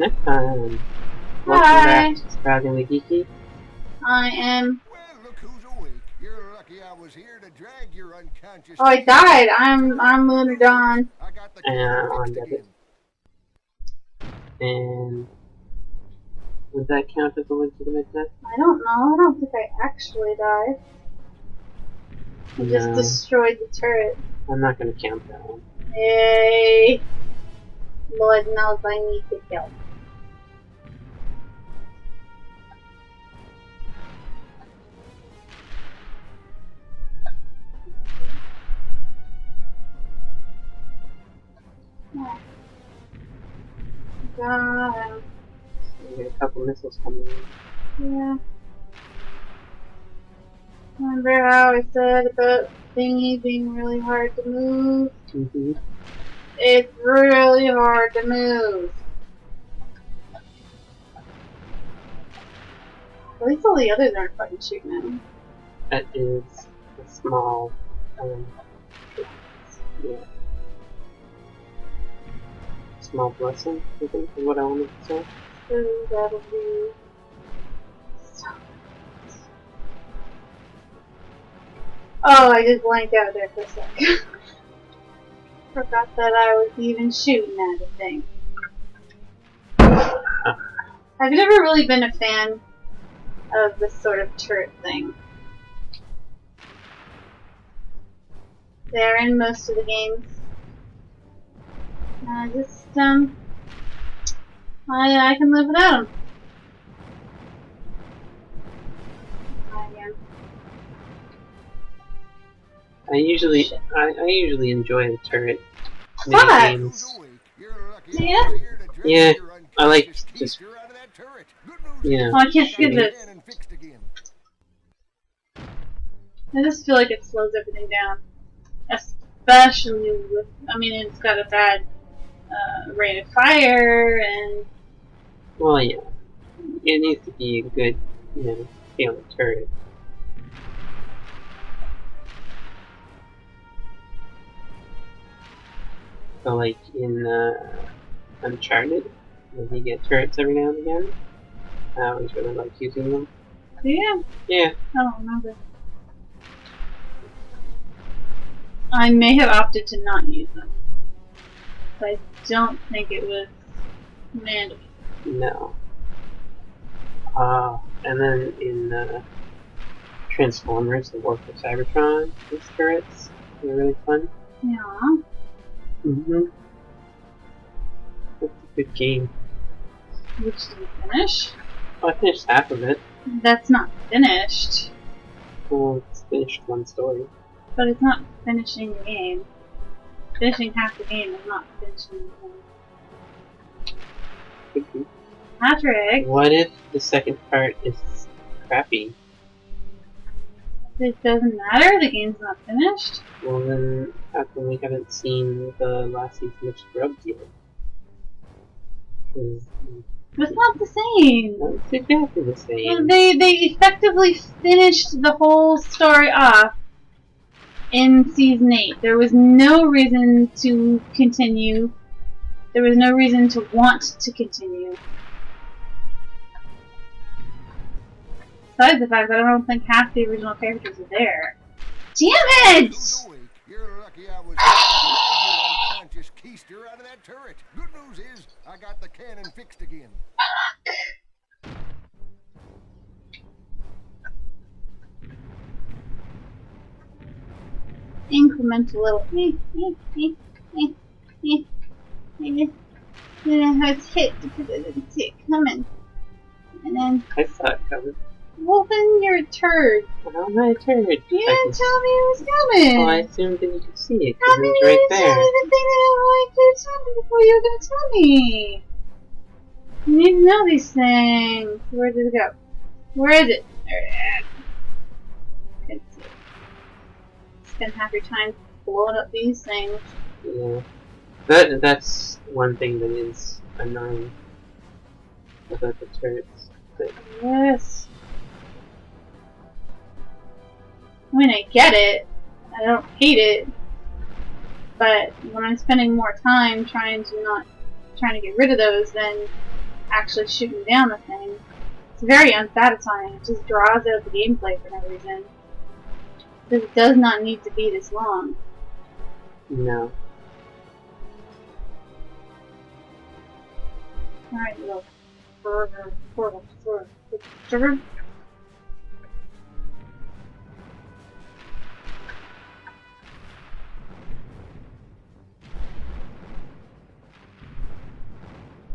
Next time. Hi. Welcome back to Surprisingly Geeky. I am. Well, look who's awake. You're lucky I was here to drag your unconscious. Oh, I died. I'm LunarDawn. I got the On fixed debit. again. And would that count as a legitimate death? I don't know. I don't think I actually died. I just No. destroyed the turret. I'm not going to count that one. Yay! Lord knows I need to kill. Oh. Got him. We get a couple missiles coming in. Yeah. Remember how I said about thingy being really hard to move? Mm-hmm. It's really hard to move. At least all the others aren't fucking shooting at me. That is a small, yeah. Small blessing, I think, is what I wanted to say. So that'll be so good. Oh, I just blanked out there for a second. Forgot that I was even shooting at the thing. I've never really been a fan of this sort of turret thing. They're in most of the games. I just, I can live without them. I usually enjoy the turret What? games. Yeah? Yeah, I like just, yeah. Oh, I can't skip this. I just feel like it slows everything down. Especially with, I mean, it's got a bad rate of fire, and... Well, yeah. It needs to be a good, feeling turret. So, like, in Uncharted, when you get turrets every now and again, I always really like using them. Yeah, Yeah. I don't remember. I may have opted to not use them. But I don't think it was mandatory. No. And then in Transformers, the War for Cybertron, these turrets, they're really fun. Yeah. Mm-hmm. That's a good game. Which didn't finish. Well, I finished half of it. That's not finished. Well, it's finished one story. But it's not finishing the game. Finishing half the game is not finishing the game. Could be. Patrick! What if the second part is crappy? It doesn't matter, the game's not finished. Well then, how come we haven't seen the last season of Scrubs yet? 'Cause It's not the same. it's exactly the same. They effectively finished the whole story off in season 8. There was no reason to continue. There was no reason to want to continue. Besides the fact that I don't think half the original characters are there. Damn it! You're lucky I was your unconscious keister out of that turret. Good news is I got the cannon fixed again. Incremental little it's hit because I didn't see it coming. And then, I saw it coming. well then you're a turd. Well, I'm not a turd. You didn't tell me it was coming. Well, I assumed that you could see it How because did it was you right tell me there. the thing that I wanted to tell me before you were going to tell me? You need to know these things. Where did it go? Where is it? There it is. Couldn't see it. Spend half your time blowing up these things. Yeah. That's one thing that is annoying about the turrets. But Yes. I mean, I get it. I don't hate it. But when I'm spending more time trying to get rid of those, then actually shooting down the thing. It's very unsatisfying. It just draws out the gameplay for no reason. This does not need to be this long. No. Alright, little burger.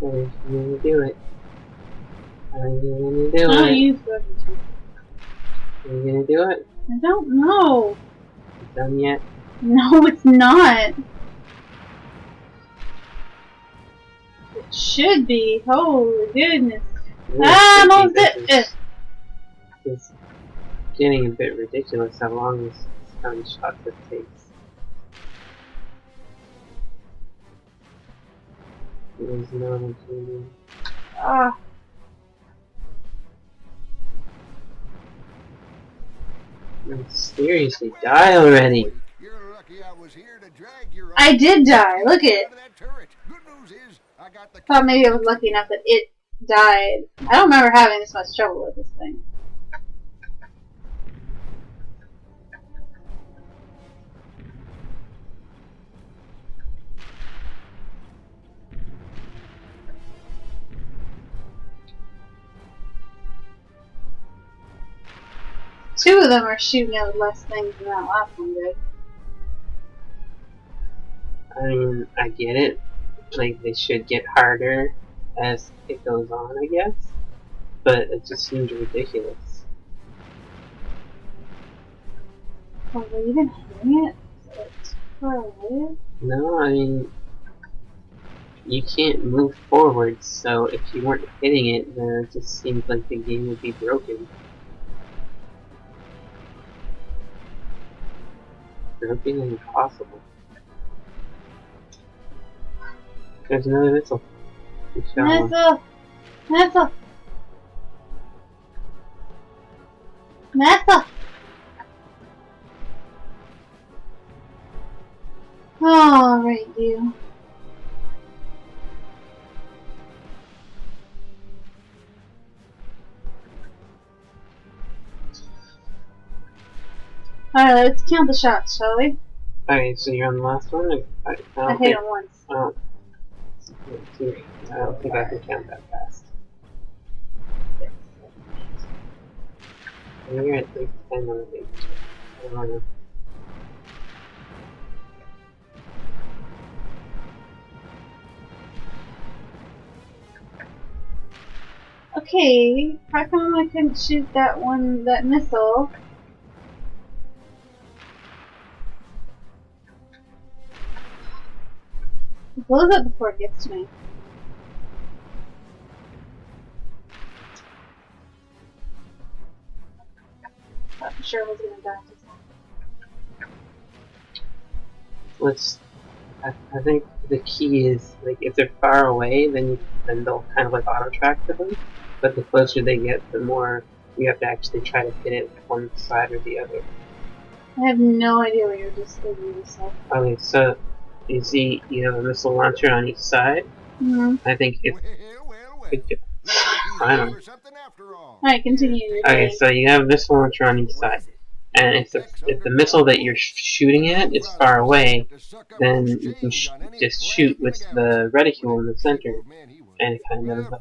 How are you gonna do it? How are you gonna do No, it? you go to. Are you gonna do it? I don't know. You done yet? No, it's not. It should be. Holy goodness. Ooh, I'm I almost think it. this is getting a bit ridiculous how long this shot this takes. There's no one to Ah. seriously, die already! You're lucky I was here to drag your I did die. Look at it. out of that turret. Good news is I got the Thought maybe I was lucky enough that it died. I don't remember having this much trouble with this thing. Two of them are shooting out less things than that last one did. I mean, I get it. Like, they should get harder as it goes on, I guess. But it just seems ridiculous. Was I even hitting it? It's far away. No, I mean, you can't move forward, so if you weren't hitting it, then it just seems like the game would be broken. Broken and impossible. There's another missile. You shot one. Missile! Missile! Missile! Alright, you. Alright, let's count the shots, shall we? Okay, so you're on the last one? I I hit him once. I don't think I can count that fast. You're at least 10 on the page. I don't know. Okay, how come I couldn't shoot that missile? It blows up before it gets to me. I'm sure I was gonna die. I think the key is, like, if they're far away, then they'll kind of like auto track to them. But the closer they get, the more you have to actually try to hit it one side or the other. I have no idea what you're just thinking yourself. Okay, so you see, you have a missile launcher on each side. Mm-hmm. I think if well. I don't know. Alright, continue. Okay, so you have a missile launcher on each side, and if the missile that you're shooting at is far away, then you can just shoot with the reticule in the center, and it kind of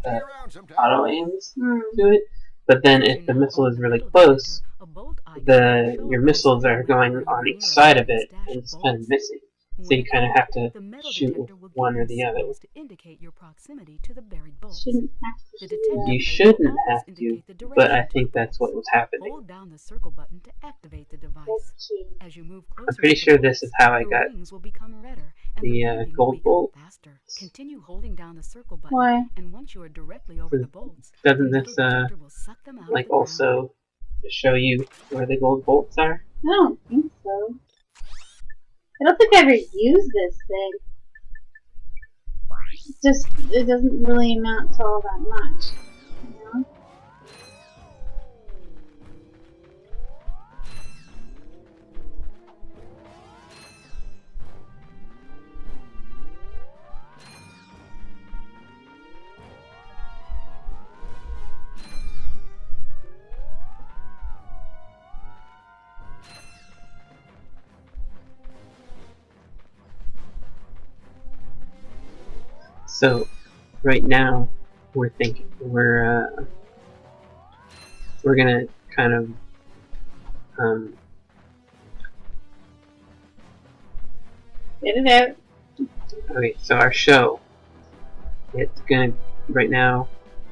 auto aims to it. But then if the missile is really close, your missiles are going on each side of it, and it's kind of missing. So you kind of have to shoot with one or the other. Shouldn't have to do that. You shouldn't have to, but I think that's what was happening. Hold down the circle button to activate the device. That's cute. As you move closer I'm pretty to sure the this is how I the got rings will become redder, and the, bleeding gold will become bolt. faster. Continue holding down the circle button, Why? and once you are directly over the bolts, Doesn't the this, little detector will suck them out like, of the ground. also show you where the gold bolts are? I don't think so. I don't think I ever used this thing. It doesn't really amount to all that much. You know? So right now we're gonna kind of Get it out. okay, so our show, it's gonna, right now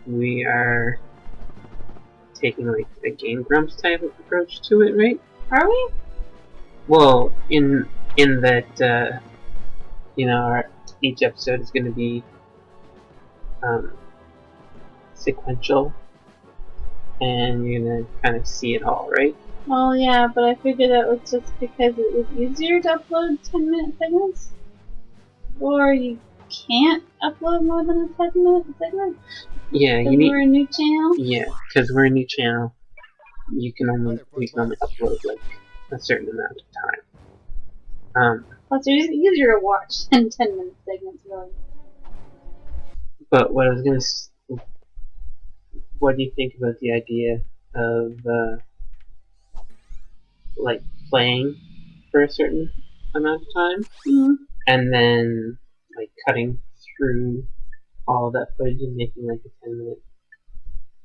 we are taking like a Game Grumps type of approach to it, right? Are we? Well, in that you know, each episode is gonna be sequential, and you're gonna kind of see it all, right? Well, yeah, but I figured that was just because it was easier to upload 10-minute segments. Or you can't upload more than a 10-minute segment? Yeah, Because you need. we're a new channel? Yeah, because we're a new channel. We can only upload like a certain amount of time. Plus, it's easier to watch than 10-minute segments, really. But what I was gonna, what do you think about the idea of like playing for a certain amount of time, and then like cutting through all of that footage and making like a 10-minute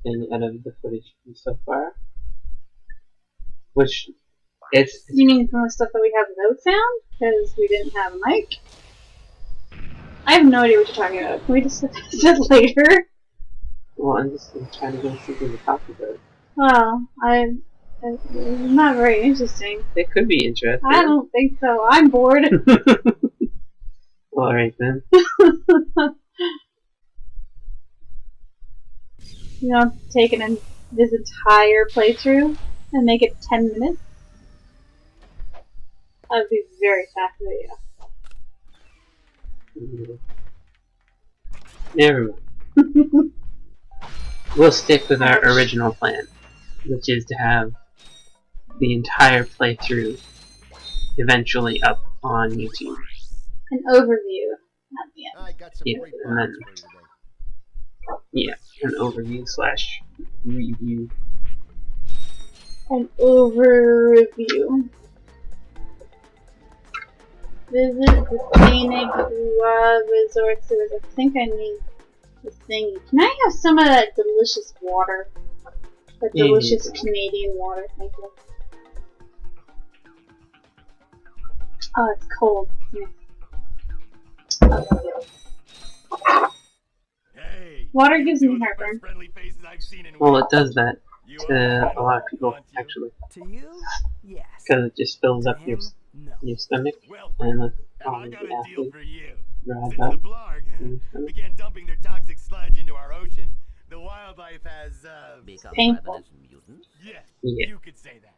thing out of the footage from so far? Which it's You mean from the stuff that we have without sound? Because we didn't have a mic? I have no idea what you're talking about. Can we discuss that later? well, I'm just trying to get something to talk about. Well, it's not very interesting. It could be interesting. I don't think so. I'm bored. Well, alright then. You know, taking this entire playthrough and make it 10 minutes? That would be a very fast video. Never mind. We'll stick with our original plan, which is to have the entire playthrough eventually up on YouTube. An overview at the end. I got some Yeah, great and then products for you today. yeah, an overview slash review. An overview. Visit the scenic resort sewers. I think I need this thing. Can I have some of that delicious water? That Yeah, delicious you can. Canadian water, thank you. Oh, it's cold. Yeah. Hey, Water gives me two of the heartburn. most friendly faces I've seen in Well, weeks. it does that You to a lot of I people, want you. actually, To you? Yes. because it just fills To up your him? No. stomach Well, and lets and all I of got the a deal acid for you. rise Since up. the Blarg began dumping their toxic sludge into our ocean, the wildlife has, Become Painful. ravenous mutants? yeah, Yeah. you could say that.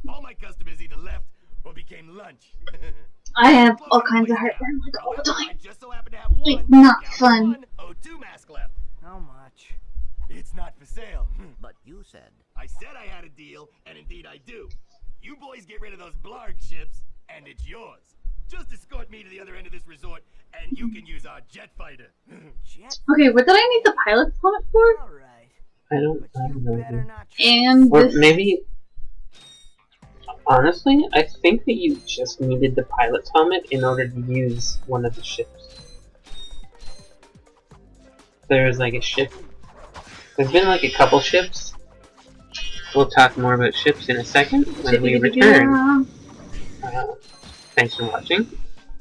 All my customers either left or became lunch. I have all kinds of heartburn, like all the However, I time. just so happen to have one. Like, not count fun. One O2 mask left. How much? It's not for sale. But you said. I said I had a deal, and indeed I do. You boys get rid of those Blarg ships, and it's yours. Just escort me to the other end of this resort, and you can use our jet fighter. Jet? Okay, what did I need the pilot's helmet for? Alright. I don't But you know. better not try. And Or this. maybe, honestly, I think that you just needed the pilot's helmet in order to use one of the ships. There's like a ship. There's been like a couple ships. We'll talk more about ships in a second when we return. Thanks for watching.